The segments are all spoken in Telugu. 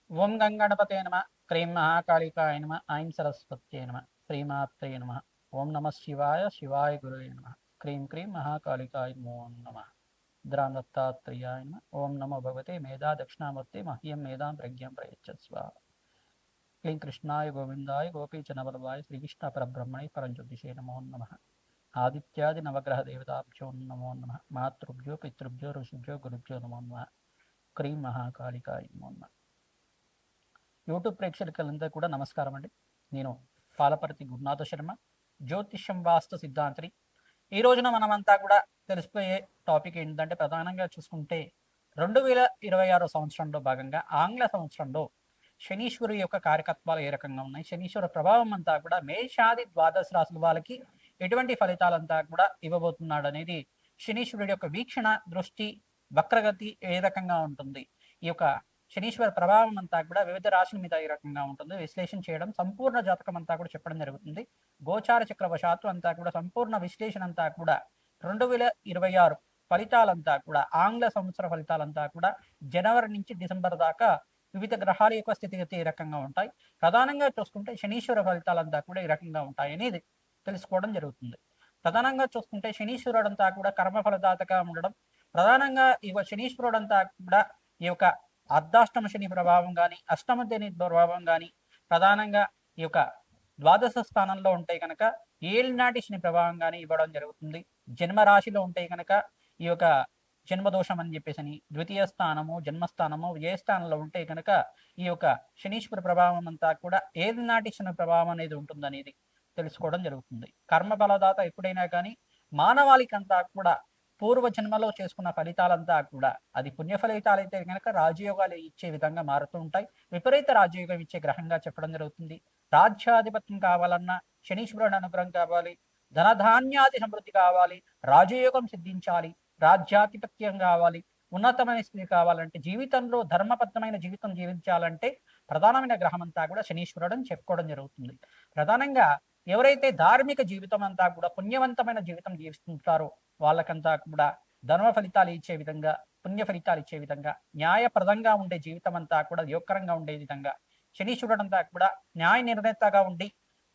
ఓం గంగణపతే నమ. క్రీం మహాకాళికాయ నమ. ఐం సరస్వత్యై నమ. శ్రీమాత్రే నమ. ఓం నమ శివాయ. శివాయ గురువే నమ. క్రీం క్రీం మహాకాళికాయ నమో నమ. ద్రాం దత్తాత్రేయాయ నమ. ఓం నమో భగవతే మేధా దక్షిణామూర్తి మహ్యం మేధాం ప్రజ్ఞం ప్రయచ్చస్వ. క్లీం కృష్ణాయ గోవిందాయ గోపీచనవరదాయ శ్రీకృష్ణ పరబ్రహ్మణే పరంజ్యోతిషే నమో నమ. ఆదిత్యాది నవగ్రహ దేవతాభ్యో నమో నమ. మాతృభ్యో పితృభ్యో ఋషిభ్యో గురుభ్యో నమో నమ. క్రీం మహాకాళికాయ నమో నమ. యూట్యూబ్ ప్రేక్షకులందరూ కూడా నమస్కారం అండి. నేను పాలపర్తి గురునాథ శర్మ, జ్యోతిష్యం వాస్తు సిద్ధాంతిని. ఈ రోజున మనమంతా కూడా తెలుసుకునే టాపిక్ ఏంటంటే, ప్రధానంగా చూసుకుంటే 2026 సంవత్సరంలో భాగంగా ఆంగ్ల సంవత్సరంలో శనీశ్వరు యొక్క కార్యకత్వాలు ఏ రకంగా ఉన్నాయి, శనీశ్వర ప్రభావం అంతా కూడా మేషాది ద్వాదశ రాశుల వాళ్ళకి ఎటువంటి ఫలితాలంతా కూడా ఇవ్వబోతున్నాడు అనేది, శనీశ్వరుడి యొక్క వీక్షణ దృష్టి వక్రగతి ఏ రకంగా ఉంటుంది, ఈ యొక్క శనీశ్వర ప్రభావం అంతా కూడా వివిధ రాశుల మీద ఈ రకంగా ఉంటుంది విశ్లేషణ చేయడం, సంపూర్ణ జాతకం అంతా కూడా చెప్పడం జరుగుతుంది. గోచార చక్రవశాత్తు అంతా కూడా సంపూర్ణ విశ్లేషణ అంతా కూడా 2026 ఫలితాలంతా కూడా ఆంగ్ల సంవత్సర ఫలితాలంతా కూడా జనవరి నుంచి డిసెంబర్ దాకా వివిధ గ్రహాల యొక్క స్థితిగతి ఈ రకంగా ఉంటాయి. ప్రధానంగా చూసుకుంటే శనీశ్వర ఫలితాలంతా కూడా ఈ రకంగా ఉంటాయి అనేది తెలుసుకోవడం జరుగుతుంది. ప్రధానంగా చూసుకుంటే శనీశ్వరుడు అంతా కూడా కర్మఫలదాతగా ఉండడం, ప్రధానంగా ఈ శనీశ్వరుడు అంతా కూడా ఈ యొక్క అర్ధాష్టమ శని ప్రభావం కానీ అష్టమ శని ప్రభావం కానీ ప్రధానంగా ఈ యొక్క ద్వాదశ స్థానంలో ఉంటే కనుక ఏలినాటి శని ప్రభావం కానీ ఇవ్వడం జరుగుతుంది. జన్మరాశిలో ఉంటే కనుక ఈ యొక్క జన్మదోషం అని చెప్పేసి ద్వితీయ స్థానము జన్మస్థానము ఏ స్థానంలో ఉంటే కనుక ఈ యొక్క శనీశ్వర ప్రభావం అంతా కూడా ఏలినాటి శని ప్రభావం అనేది ఉంటుందనేది తెలుసుకోవడం జరుగుతుంది. కర్మ ఫలదాత ఎప్పుడైనా కానీ మానవాళికంతా కూడా పూర్వ జన్మలో చేసుకున్న ఫలితాలంతా కూడా అది పుణ్య ఫలితాలు అయితే కనుక రాజయోగాలు ఇచ్చే విధంగా మారుతూ ఉంటాయి. విపరీత రాజయోగం ఇచ్చే గ్రహంగా చెప్పడం జరుగుతుంది. రాజ్యాధిపత్యం కావాలన్నా శనీశ్వరుడు అనుగ్రహం కావాలి, ధనధాన్యాది సమృద్ధి కావాలి, రాజయోగం సిద్ధించాలి, రాజ్యాధిపత్యం కావాలి, ఉన్నతమైన స్థితి కావాలంటే, జీవితంలో ధర్మబద్ధమైన జీవితం జీవించాలంటే ప్రధానమైన గ్రహం అంతా కూడా శనీశ్వరుడు అని చెప్పుకోవడం జరుగుతుంది. ప్రధానంగా ఎవరైతే ధార్మిక జీవితం అంతా కూడా పుణ్యవంతమైన జీవితం జీవిస్తుంటారో వాళ్ళకంతా కూడా ధర్మ ఫలితాలు ఇచ్చే విధంగా, పుణ్య ఫలితాలు ఇచ్చే విధంగా, న్యాయప్రదంగా ఉండే జీవితం అంతా కూడా యోగకరంగా ఉండే విధంగా శనీశ్వరుడు అంతా కూడా న్యాయ నిర్ణేతగా ఉండి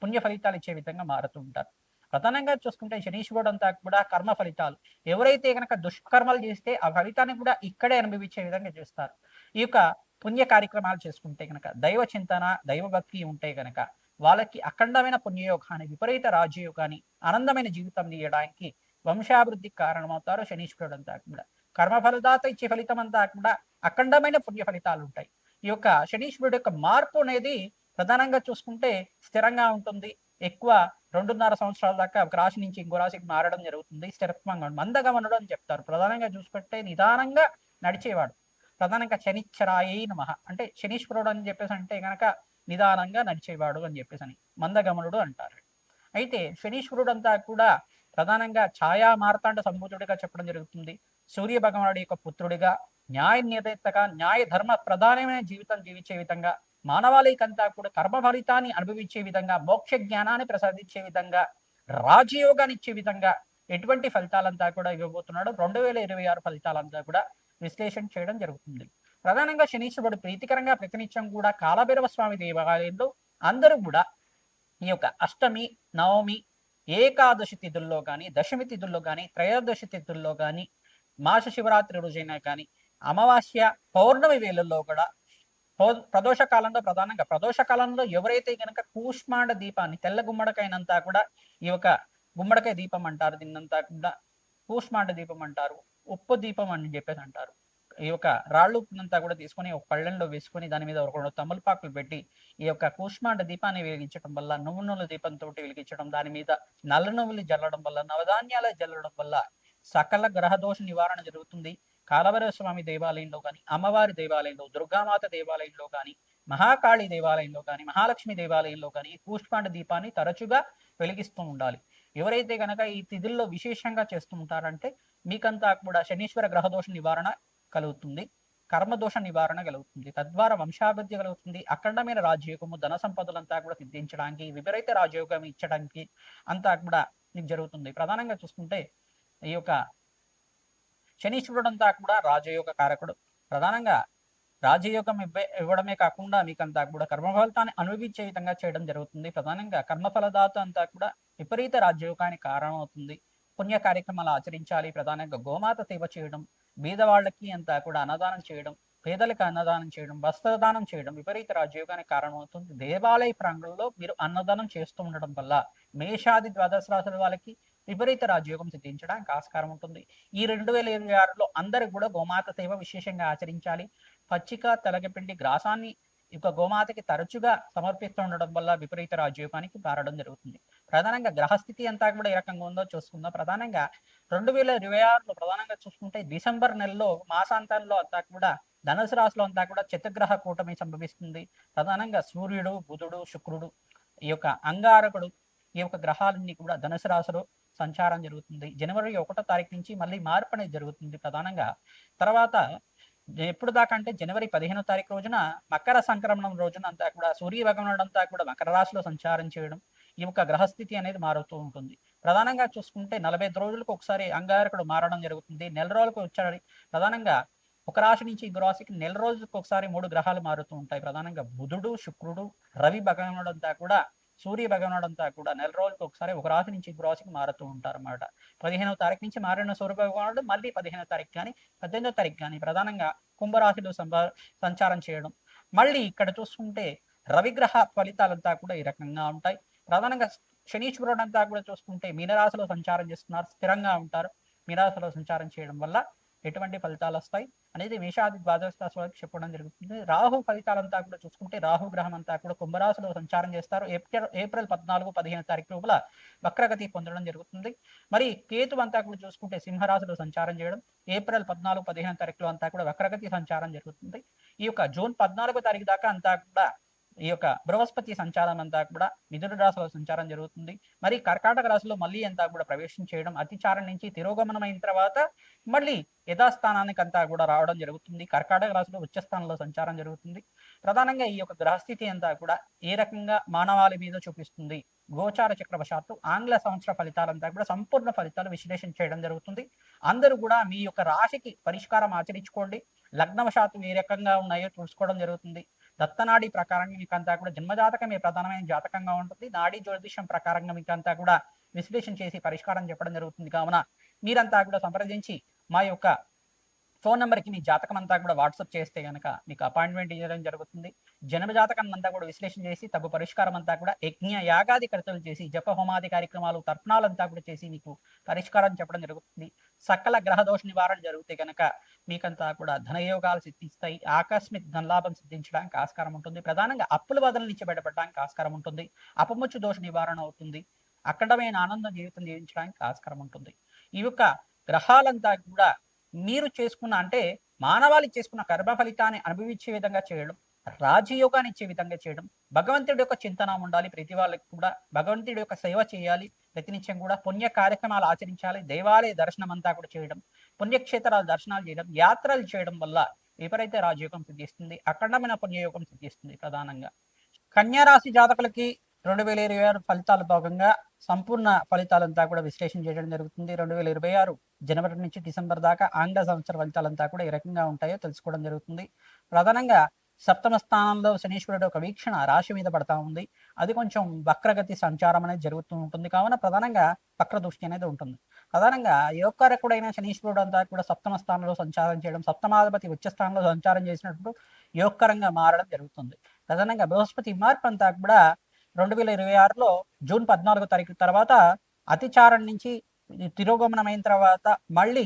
పుణ్య ఫలితాలు ఇచ్చే విధంగా మారుతూ ఉంటారు. ప్రధానంగా చూసుకుంటే శనీశ్వరుడు అంతా కూడా కర్మ ఫలితాలు, ఎవరైతే కనుక దుష్కర్మలు చేస్తే ఆ ఫలితాన్ని కూడా ఇక్కడే అనుభవించే విధంగా చేస్తారు. ఈ యొక్క పుణ్య కార్యక్రమాలు చేసుకుంటే కనుక, దైవ చింతన దైవభక్తి ఉంటే కనుక వాళ్ళకి అఖండమైన పుణ్యయోగాన్ని, విపరీత రాజయోగాన్ని, ఆనందమైన జీవితం తీయడానికి, వంశాభివృద్ధికి కారణమవుతారు శనీశ్వరుడు అంతా కూడా. కర్మఫలదాత ఇచ్చే ఫలితం అంతా కూడా అఖండమైన పుణ్య ఫలితాలు ఉంటాయి. ఈ యొక్క శనీశ్వరుడు యొక్క మార్పు అనేది ప్రధానంగా చూసుకుంటే స్థిరంగా ఉంటుంది. ఎక్కువ 2.5 సంవత్సరాల దాకా ఒక రాశి నుంచి ఇంకో రాశికి మారడం జరుగుతుంది. స్థిరత్వంగా మందగమనుడు అని చెప్తారు. ప్రధానంగా చూసుకుంటే నిదానంగా నడిచేవాడు. ప్రధానంగా శనిచ్చరాయై నమః అంటే శనీశ్వరుడు అని చెప్పేసి అంటే కనుక నిదానంగా నడిచేవాడు అని చెప్పేసి అని మందగమనుడు అంటారు. అయితే శనీశ్వరుడు అంతా కూడా ప్రధానంగా ఛాయా మార్తాండ సంభూతుడిగా చెప్పడం జరుగుతుంది. సూర్య భగవానుడి యొక్క పుత్రుడిగా, న్యాయ నిర్ణేతగా, న్యాయ ధర్మ ప్రధానమైన జీవితం జీవించే విధంగా, మానవాళికంతా కూడా కర్మ ఫలితాన్ని అనుభవించే విధంగా, మోక్ష జ్ఞానాన్ని ప్రసాదించే విధంగా, రాజయోగాన్ని ఇచ్చే విధంగా ఎటువంటి ఫలితాలంతా కూడా ఇవ్వబోతున్నాడు 2026 ఫలితాలంతా కూడా విశ్లేషణ చేయడం జరుగుతుంది. ప్రధానంగా శనీశ్వరుడు ప్రీతికరంగా ప్రతినిత్యం కూడా కాలభైరవ స్వామి దేవాలయంలో అందరూ కూడా ఈ యొక్క అష్టమి, నవమి, ఏకాదశి తిథుల్లో కానీ, దశమి తిథుల్లో కానీ, త్రయోదశి తిథుల్లో కానీ, మాస శివరాత్రి రోజైనా కానీ, అమావాస్య పౌర్ణమి వేళల్లో కూడా, ప్రదోష కాలంలో ప్రధానంగా ప్రదోష కాలంలో ఎవరైతే కనుక కూష్మాండ దీపాన్ని, తెల్ల గుమ్మడికైనంతా కూడా ఈ యొక్క గుమ్మడికాయ దీపం అంటారు, దీన్నంతా కూడా కూష్మాండ దీపం అంటారు, ఉప్పు దీపం అని చెప్పేసి అంటారు. ఈ యొక్క రాళ్ళు ఉప్పునంతా కూడా తీసుకొని ఒక పళ్ళెంలో వేసుకొని దాని మీద ఒక 2 తమలపాకులు పెట్టి ఈ యొక్క కూష్మాండ దీపాన్ని వెలిగించడం వల్ల, నువ్వు నూనెల దీపంతో వెలిగించడం, దాని మీద నల్ల నువ్వులు జల్లడం వల్ల, నవధాన్యాలు జల్లడం వల్ల సకల గ్రహదోష నివారణ జరుగుతుంది. కాలభైరవ స్వామి దేవాలయంలో కానీ, అమ్మవారి దేవాలయంలో, దుర్గామాత దేవాలయంలో కానీ, మహాకాళి దేవాలయంలో కానీ, మహాలక్ష్మి దేవాలయంలో కానీ కూష్మాండ దీపాన్ని తరచుగా వెలిగిస్తూ ఉండాలి. ఎవరైతే కనుక ఈ తిథుల్లో విశేషంగా చేస్తూ ఉంటారంటే మీకంతా కూడా శనీశ్వర గ్రహదోష నివారణ కలుగుతుంది, కర్మదోష నివారణ కలుగుతుంది, తద్వారా వంశాభివృద్ధి కలుగుతుంది, అఖండమైన రాజయోగము, ధన సంపదలంతా కూడా సిద్ధించడానికి, విపరీత రాజయోగం ఇచ్చడానికి అంతా కూడా మీకు జరుగుతుంది. ప్రధానంగా చూసుకుంటే ఈ యొక్క శనీశ్వరుడు అంతా కూడా రాజయోగ కారకుడు. ప్రధానంగా రాజయోగం ఇవ్వడమే కాకుండా మీకంతా కూడా కర్మఫలితాన్ని అనుభవించే విధంగా చేయడం జరుగుతుంది. ప్రధానంగా కర్మఫలదాత అంతా కూడా విపరీత రాజయోగానికి కారణమవుతుంది. పుణ్య కార్యక్రమాలు ఆచరించాలి. ప్రధానంగా గోమాత సేవ చేయడం, బీదవాళ్ళకి అంతా కూడా అన్నదానం చేయడం, పేదలకు అన్నదానం చేయడం, వస్త్రదానం చేయడం విపరీత రాజయోగానికి కారణమవుతుంది. దేవాలయ ప్రాంగణంలో మీరు అన్నదానం చేస్తూ ఉండడం వల్ల మేషాది ద్వాదశ రాశుల వాళ్ళకి విపరీత రాజయోగం సిద్ధించడానికి ఆస్కారం ఉంటుంది. ఈ 2026లో అందరూ కూడా గోమాత సేవ విశేషంగా ఆచరించాలి. పచ్చిక తెలగపిండి గ్రాసాన్ని గోమాతకి తరచుగా సమర్పిస్తూ ఉండడం వల్ల విపరీత రాజయోగానికి మారడం జరుగుతుంది. ప్రధానంగా గ్రహస్థితి అంతా కూడా ఏ రకంగా ఉందో చూసుకుందాం. ప్రధానంగా 2026లో ప్రధానంగా చూసుకుంటే డిసెంబర్ నెలలో మాసాంతంలో అంతా కూడా ధనుసు రాశిలో అంతా కూడా చతుర్గ్రహ కూటమి సంభవిస్తుంది. ప్రధానంగా సూర్యుడు, బుధుడు, శుక్రుడు, ఈ యొక్క అంగారకుడు, ఈ యొక్క గ్రహాలన్నీ కూడా ధనుసు రాశిలో సంచారం జరుగుతుంది. జనవరి 1వ తారీఖు నుంచి మళ్ళీ మార్పు అనేది జరుగుతుంది. ప్రధానంగా తర్వాత ఎప్పుడు దాకా అంటే జనవరి 15వ తారీఖు రోజున మకర సంక్రమణం రోజున అంతా కూడా సూర్య భగవానుడు అంతా కూడా మకర రాశిలో సంచారం చేయడం, ఈ యొక్క గ్రహస్థితి అనేది మారుతూ ఉంటుంది. ప్రధానంగా చూసుకుంటే 45 రోజులకు ఒకసారి అంగారకుడు మారడం జరుగుతుంది. నెల రోజులకు వచ్చాడు. ప్రధానంగా ఒక రాశి నుంచి ఇంకో రాశికి నెల రోజులకు ఒకసారి 3 గ్రహాలు మారుతూ ఉంటాయి. ప్రధానంగా బుధుడు, శుక్రుడు, రవి భగవానుడు అంతా కూడా సూర్య భగవానుడు అంతా కూడా నెల రోజులకు ఒకసారి ఒక రాశి నుంచి ఇంకో రాశికి మారుతూ ఉంటారు అన్నమాట. 15వ తారీఖు నుంచి మారిన సూర్య భగవానుడు మళ్ళీ 15వ తారీఖు కానీ 18వ తారీఖు కానీ ప్రధానంగా కుంభరాశిలో సంచారం చేయడం. మళ్ళీ ఇక్కడ చూసుకుంటే రవిగ్రహ ఫలితాలంతా కూడా ఈ రకంగా ఉంటాయి. ప్రధానంగా శనీశ్వరుడు అంతా కూడా చూసుకుంటే మీనరాశిలో సంచారం చేస్తున్నారు, స్థిరంగా ఉంటారు. మీనరాశిలో సంచారం చేయడం వల్ల ఎటువంటి ఫలితాలు వస్తాయి అనేది మేషాది ద్వాదశ రాశి వాళ్ళకి చెప్పడం జరుగుతుంది. రాహు ఫలితాలంతా కూడా చూసుకుంటే రాహు గ్రహం అంతా కూడా కుంభరాశిలో సంచారం చేస్తారు. ఏప్రిల్ 14, 15 తారీఖు లోపల వక్రగతి పొందడం జరుగుతుంది. మరి కేతు అంతా కూడా చూసుకుంటే సింహరాశిలో సంచారం చేయడం, ఏప్రిల్ 14, 15 తారీఖులో అంతా కూడా వక్రగతి సంచారం జరుగుతుంది. ఈ యొక్క జూన్ 14వ తారీఖు దాకా అంతా కూడా ఈ యొక్క బృహస్పతి సంచారం అంతా కూడా మిథున రాశిలో సంచారం జరుగుతుంది. మరి కర్కాటక రాశిలో మళ్ళీ అంతా కూడా ప్రవేశం చేయడం, అతిచారం నుంచి తిరోగమనం అయిన తర్వాత మళ్ళీ యథాస్థానానికి అంతా కూడా రావడం జరుగుతుంది. కర్కాటక రాశిలో ఉచ్చస్థానంలో సంచారం జరుగుతుంది. ప్రధానంగా ఈ యొక్క గ్రహస్థితి అంతా కూడా ఏ రకంగా మానవాళి మీద చూపిస్తుంది, గోచార చక్రవశాత్తు ఆంగ్ల సంవత్సర ఫలితాలంతా కూడా సంపూర్ణ ఫలితాలు విశ్లేషణ చేయడం జరుగుతుంది. అందరూ కూడా మీ యొక్క రాశికి పరిష్కారం ఆచరించుకోండి. లగ్నవశాత్తు ఏ రకంగా ఉన్నాయో చూసుకోవడం జరుగుతుంది. దత్తనాడి ప్రకారంగా మీకు అంతా కూడా జన్మజాతకమే ప్రధానమైన జాతకంగా ఉంటుంది. నాడీ జ్యోతిషం ప్రకారంగా మీకు అంతా కూడా విశ్లేషణ చేసి పరిష్కారం చెప్పడం జరుగుతుంది. కావున మీరంతా కూడా సంప్రదించి మా యొక్క ఫోన్ నెంబర్కి మీ జాతకం అంతా కూడా వాట్సాప్ చేస్తే కనుక మీకు అపాయింట్మెంట్ ఇవ్వడం జరుగుతుంది. జన్మజాతకం అంతా కూడా విశ్లేషణ చేసి తగు పరిష్కారం అంతా కూడా యజ్ఞ యాగాది కర్తలు చేసి జప హోమాది కార్యక్రమాలు తర్పణాలంతా కూడా చేసి మీకు పరిష్కారం చెప్పడం జరుగుతుంది. సకల గ్రహదోష నివారణ జరిగితే కనుక మీకంతా కూడా ధనయోగాలు సిద్ధిస్తాయి. ఆకస్మిక ధనలాభం సిద్ధించడానికి ఆస్కారం ఉంటుంది. ప్రధానంగా అప్పుల బాధల నుంచి బయటపడడానికి ఆస్కారం ఉంటుంది. అపముచ్చు దోష నివారణ అవుతుంది. అఖండమైన ఆనంద జీవితం జీవించడానికి ఆస్కారం ఉంటుంది. ఈ యొక్క గ్రహాలంతా కూడా మీరు చేసుకున్న అంటే మానవాళి చేసుకున్న కర్మ ఫలితాన్ని అనుభవించే విధంగా చేయడం, రాజయోగాన్ని ఇచ్చే విధంగా చేయడం, భగవంతుడి యొక్క చింతన ఉండాలి. ప్రతి వాళ్ళకి కూడా భగవంతుడి యొక్క సేవ చేయాలి. ప్రతినిత్యం కూడా పుణ్య కార్యక్రమాలు ఆచరించాలి. దేవాలయ దర్శనం అంతా కూడా చేయడం, పుణ్యక్షేత్రాల దర్శనాలు చేయడం, యాత్రలు చేయడం వల్ల విపరీత రాజయోగం సిద్ధిస్తుంది. అఖండమైన పుణ్యయోగం సిద్ధిస్తుంది. ప్రధానంగా కన్యా రాశి జాతకులకి 2026 ఫలితాల భాగంగా సంపూర్ణ ఫలితాలంతా కూడా విశ్లేషణ చేయడం జరుగుతుంది. 2026 జనవరి నుంచి డిసెంబర్ దాకా ఆంగ్ల సంవత్సర ఫలితాలంతా కూడా ఏ రకంగా ఉంటాయో తెలుసుకోవడం జరుగుతుంది. ప్రధానంగా సప్తమ స్థానంలో శనీశ్వరుడు ఒక వీక్షణ రాశి మీద పడతా ఉంది. అది కొంచెం వక్రగతి సంచారం అనేది జరుగుతూ ఉంటుంది. కావున ప్రధానంగా వక్ర దృష్టి అనేది ఉంటుంది. ప్రధానంగా యోగకారకుడైన శనీశ్వరుడు అంతా కూడా సప్తమ స్థానంలో సంచారం చేయడం, సప్తమాధిపతి ఉచ్చ స్థానంలో సంచారం చేసినప్పుడు యోగకరంగా మారడం జరుగుతుంది. ప్రధానంగా బృహస్పతి మార్పు అంతా కూడా 2026లో జూన్ 14వ తారీఖు తర్వాత అతిచారం నుంచి తిరోగమనం అయిన తర్వాత మళ్ళీ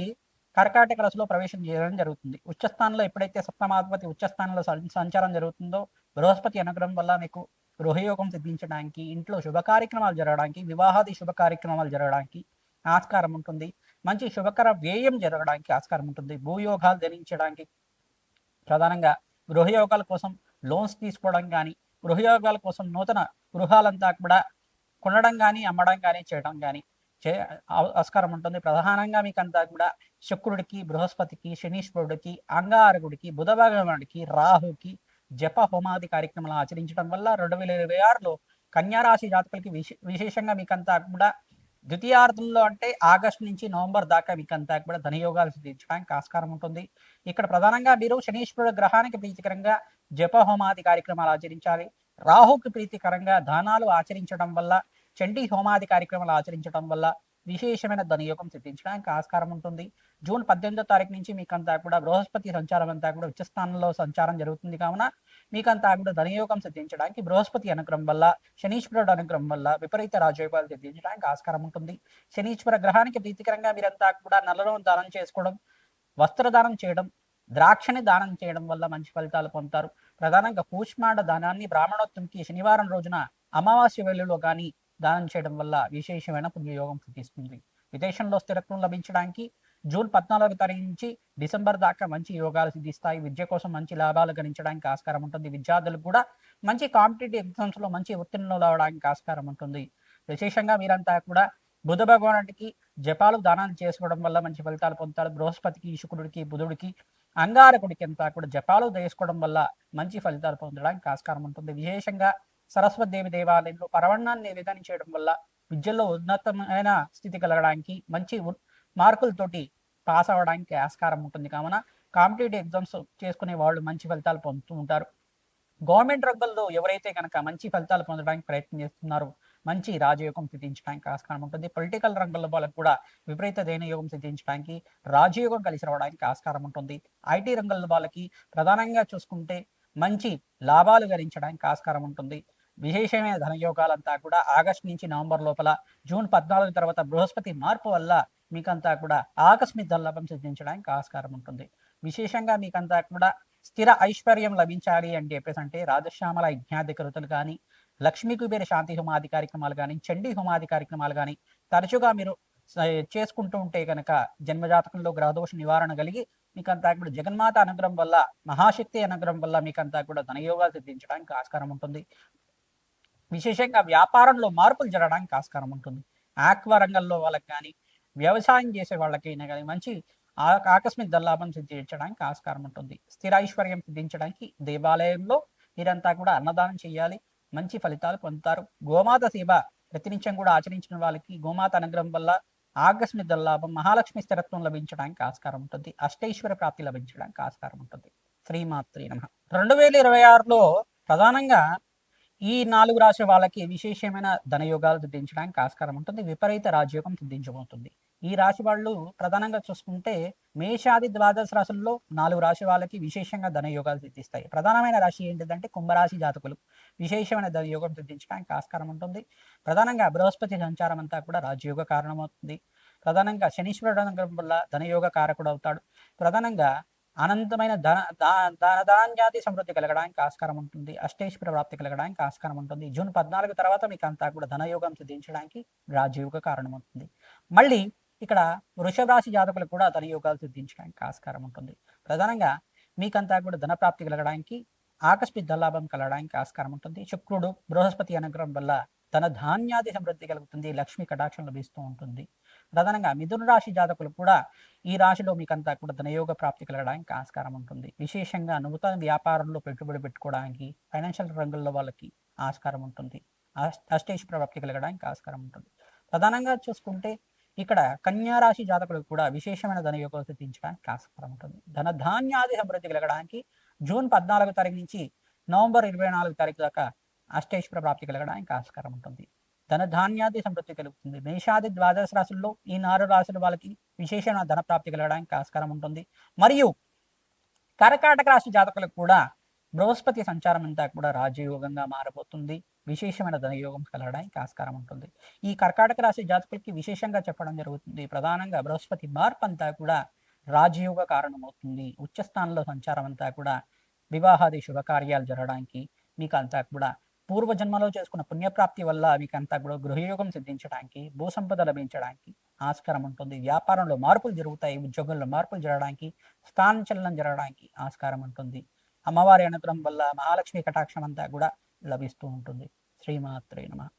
కర్కాటక రాశిలో ప్రవేశం చేయడం జరుగుతుంది. ఉచ్చస్థానంలో ఎప్పుడైతే సప్తమాధిపతి ఉచ్చస్థానంలో సంచారం జరుగుతుందో బృహస్పతి అనుగ్రహం వల్ల మీకు గృహయోగం సిద్ధించడానికి, ఇంట్లో శుభ కార్యక్రమాలు జరగడానికి, వివాహాది శుభ కార్యక్రమాలు జరగడానికి ఆస్కారం ఉంటుంది. మంచి శుభకర వ్యయం జరగడానికి ఆస్కారం ఉంటుంది. భూయోగాలు ధరించడానికి, ప్రధానంగా గృహయోగాల కోసం లోన్స్ తీసుకోవడం కానీ, గృహయోగాల కోసం నూతన గృహాలంతా కూడా కొనడం కానీ, అమ్మడం కానీ, చేయడం కానీ ఆస్కారం ఉంటుంది. ప్రధానంగా మీకంతా కూడా శుక్రుడికి, బృహస్పతికి, శనీశ్వరుడికి, అంగారకుడికి, బుధ భగవానుడికి, రాహుకి జప హోమాది కార్యక్రమాలు ఆచరించడం వల్ల 2026లో కన్యారాశి జాతకులకి విశేషంగా మీకంతా కూడా ద్వితీయార్థంలో అంటే ఆగస్టు నుంచి నవంబర్ దాకా మీకంతా కూడా ధనయోగాలు సిద్ధించడానికి ఆస్కారం ఉంటుంది. ఇక్కడ ప్రధానంగా మీరు శనీశ్వరుడు గ్రహానికి ప్రీతికరంగా జపహోమాది కార్యక్రమాలు ఆచరించాలి. రాహుకి ప్రీతికరంగా దానాలు ఆచరించడం వల్ల, చండీ హోమాది కార్యక్రమాలు ఆచరించడం వల్ల విశేషమైన ధనయోగం సిద్ధించడానికి ఆస్కారం ఉంటుంది. జూన్ 18వ తారీఖు నుంచి మీకంతా కూడా బృహస్పతి సంచారం అంతా కూడా ఉచ్చస్థానంలో సంచారం జరుగుతుంది. కావున మీకంతా కూడా ధనయోగం సిద్ధించడానికి బృహస్పతి అనుగ్రహం వల్ల, శనీశ్వరుడు అనుగ్రహం వల్ల విపరీత రాజయోగాలు సిద్ధించడానికి ఆస్కారం ఉంటుంది. శనీశ్వర గ్రహానికి ప్రీతికరంగా మీరంతా కూడా నల్లను దానం చేసుకోవడం, వస్త్రదానం చేయడం, ద్రాక్షని దానం చేయడం వల్ల మంచి ఫలితాలు పొందుతారు. ప్రధానంగా కూష్మాండ దానాన్ని బ్రాహ్మణోత్తంకి శనివారం రోజున అమావాస్య వేళలో కానీ దానం చేయడం వల్ల విశేషమైన పుణ్యయోగం సిద్ధిస్తుంది. విదేశంలో స్థిరత్వం లభించడానికి జూన్ 14వ తారీఖు నుంచి డిసెంబర్ దాకా మంచి యోగాలు సిద్ధిస్తాయి. విద్య కోసం మంచి లాభాలు గణించడానికి ఆస్కారం ఉంటుంది. విద్యార్థులకు కూడా మంచి కాంపిటేటివ్ ఎగ్జామ్స్ లో మంచి ఉత్తీర్ణులు అవడానికి ఆస్కారం ఉంటుంది. విశేషంగా మీరంతా కూడా బుధ భగవానుడికి జపాలు దానాలు చేసుకోవడం వల్ల మంచి ఫలితాలు పొందుతారు. బృహస్పతికి, శుక్రుడికి, బుధుడికి, అంగారకుడికి అంతా కూడా జపాలు చేసుకోవడం వల్ల మంచి ఫలితాలు పొందడానికి ఆస్కారం ఉంటుంది. విశేషంగా సరస్వతి దేవి దేవాలయంలో పరవణాన్ని నివేదన చేయడం వల్ల విద్యలో ఉన్నతమైన స్థితి కలగడానికి, మంచి మార్కులతోటి పాస్ అవ్వడానికి ఆస్కారం ఉంటుంది. కావున కాంపిటేటివ్ ఎగ్జామ్స్ చేసుకునే వాళ్ళు మంచి ఫలితాలు పొందుతూ ఉంటారు. గవర్నమెంట్ రంగంలో ఎవరైతే కనుక మంచి ఫలితాలు పొందడానికి ప్రయత్నం చేస్తున్నారో మంచి రాజయోగం సిద్ధించడానికి ఆస్కారం ఉంటుంది. పొలిటికల్ రంగంలో వాళ్ళకు కూడా విపరీత యోగం సిద్ధించడానికి, రాజయోగం కలిసి రావడానికి ఆస్కారం ఉంటుంది. ఐటీ రంగంలో వాళ్ళకి ప్రధానంగా చూసుకుంటే మంచి లాభాలు గడించడానికి ఆస్కారం ఉంటుంది. విశేషమైన ధనయోగాలంతా కూడా ఆగస్టు నుంచి నవంబర్ లోపల, జూన్ 14 తర్వాత బృహస్పతి మార్పు వల్ల మీకంతా కూడా ఆకస్మిక ధనలాభం సిద్ధించడానికి ఆస్కారం ఉంటుంది. విశేషంగా మీకంతా కూడా స్థిర ఐశ్వర్యం లభించాలి అని చెప్పేసి అంటే రాజశ్యామల యజ్ఞాధికృతులు కానీ, లక్ష్మీ కుబేర శాంతి హోమాది కార్యక్రమాలు కానీ, చండీ హోమాది కార్యక్రమాలు కానీ తరచుగా మీరు చేసుకుంటూ ఉంటే కనుక జన్మజాతకంలో గ్రహదోష నివారణ కలిగి మీకంతా కూడా జగన్మాత అనుగ్రహం వల్ల, మహాశక్తి అనుగ్రహం వల్ల మీకంతా కూడా ధనయోగాలు సిద్ధించడానికి ఆస్కారం ఉంటుంది. విశేషంగా వ్యాపారంలో మార్పులు జరగడానికి ఆస్కారం ఉంటుంది. ఆక్వా రంగంలో వాళ్ళకి కానీ, వ్యవసాయం చేసే వాళ్ళకైనా కానీ మంచి ఆకస్మిక ధనలాభం సిద్ధించడానికి ఆస్కారం ఉంటుంది. స్థిరైశ్వర్యం సిద్ధించడానికి దేవాలయంలో మీరంతా కూడా అన్నదానం చేయాలి, మంచి ఫలితాలు పొందుతారు. గోమాత సేవ ప్రతినిత్యం కూడా ఆచరించిన వాళ్ళకి గోమాత అనుగ్రహం వల్ల ఆకస్మిక ధనలాభం, మహాలక్ష్మి స్థిరత్వం లభించడానికి ఆస్కారం ఉంటుంది. అష్టైశ్వర ప్రాప్తి లభించడానికి ఆస్కారం ఉంటుంది. శ్రీమాత్రి నమః. 2026లో ప్రధానంగా ఈ 4 రాశుల వాళ్ళకి విశేషమైన ధనయోగాలు సిద్ధించడానికి ఆస్కారం ఉంటుంది. విపరీత రాజయోగం సిద్ధించబోతుంది. ఈ రాశి వాళ్ళు ప్రధానంగా చూసుకుంటే మేషాది ద్వాదశ రాశుల్లో 4 రాశి వాళ్ళకి విశేషంగా ధనయోగాలు సిద్ధిస్తాయి. ప్రధానమైన రాశి ఏంటిదంటే కుంభరాశి జాతకులు విశేషమైన ధనయోగం సిద్ధించడానికి ఆస్కారం ఉంటుంది. ప్రధానంగా బృహస్పతి సంచారం అంతా కూడా రాజయోగ కారణమవుతుంది. ప్రధానంగా శనీశ్వరుడు అనుగ్రహం వల్ల ధనయోగ కారకుడు అవుతాడు. ప్రధానంగా అనంతమైన ధాన్యాది సమృద్ధి కలగడానికి ఆస్కారం ఉంటుంది. అష్టైశ్వర ప్రాప్తి కలగడానికి ఆస్కారం ఉంటుంది. జూన్ 14 తర్వాత మీకు అంతా కూడా ధనయోగం సిద్ధించడానికి రాజయోగ కారణమవుతుంది. మళ్ళీ ఇక్కడ వృషభ రాశి జాతకులకు కూడా ధనయోగాలు సిద్ధించడానికి ఆస్కారం ఉంటుంది. ప్రధానంగా మీకంతా కూడా ధన ప్రాప్తి కలగడానికి, ఆకస్మిక ధనలాభం కలగడానికి ఆస్కారం ఉంటుంది. శుక్రుడు బృహస్పతి అనుగ్రహం వల్ల ధన ధాన్యాది సమృద్ధి కలుగుతుంది. లక్ష్మి కటాక్షం లభిస్తూ ఉంటుంది. ప్రధానంగా మిథున రాశి జాతకులు కూడా ఈ రాశిలో మీకంతా కూడా ధనయోగ ప్రాప్తి కలగడానికి ఆస్కారం ఉంటుంది. విశేషంగా నూతన వ్యాపారంలో పెట్టుబడి పెట్టుకోవడానికి, ఫైనాన్షియల్ రంగంలో వాళ్ళకి ఆస్కారం ఉంటుంది. అష్టైశ్వర ప్రాప్తి కలగడానికి ఆస్కారం ఉంటుంది. ప్రధానంగా చూసుకుంటే ఇక్కడ కన్యా రాశి జాతకులకు కూడా విశేషమైన ధనయోగం సిద్ధించడానికి ఆస్కారం ఉంటుంది. ధన ధాన్యాది సమృద్ధి కలగడానికి జూన్ 14 తారీఖు నుంచి నవంబర్ 24 తారీఖు దాకా అష్టైశ్వర ప్రాప్తి కలగడానికి ఆస్కారం ఉంటుంది. ధన ధాన్యాది సమృద్ధి కలుగుతుంది. మేషాది ద్వాదశ రాశుల్లో ఈ 4 రాశుల వాళ్ళకి విశేషమైన ధన ప్రాప్తి కలగడానికి ఆస్కారం ఉంటుంది. మరియు కర్కాటక రాశి జాతకులకు కూడా బృహస్పతి సంచారం అంతా కూడా రాజయోగంగా మారబోతుంది. విశేషమైన ధనయోగం కలగడానికి ఆస్కారం ఉంటుంది. ఈ కర్కాటక రాశి జాతకులకి విశేషంగా చెప్పడం జరుగుతుంది. ప్రధానంగా బృహస్పతి మార్పు అంతా కూడా రాజయోగ కారణమవుతుంది. ఉచ్చస్థానంలో సంచారం అంతా కూడా వివాహాది శుభకార్యాలు జరగడానికి, మీకు అంతా కూడా పూర్వజన్మలో చేసుకున్న పుణ్యప్రాప్తి వల్ల మీకు అంతా కూడా గృహయోగం సిద్ధించడానికి, భూసంపద లభించడానికి ఆస్కారం ఉంటుంది. వ్యాపారంలో మార్పులు జరుగుతాయి. ఉద్యోగంలో మార్పులు జరగడానికి, స్థానచలనం జరగడానికి ఆస్కారం ఉంటుంది. అమ్మవారి అనుగ్రహం వల్ల మహాలక్ష్మి కటాక్షం అంతా కూడా లభిస్తూ ఉంటుంది. శ్రీమాత్రే నమః.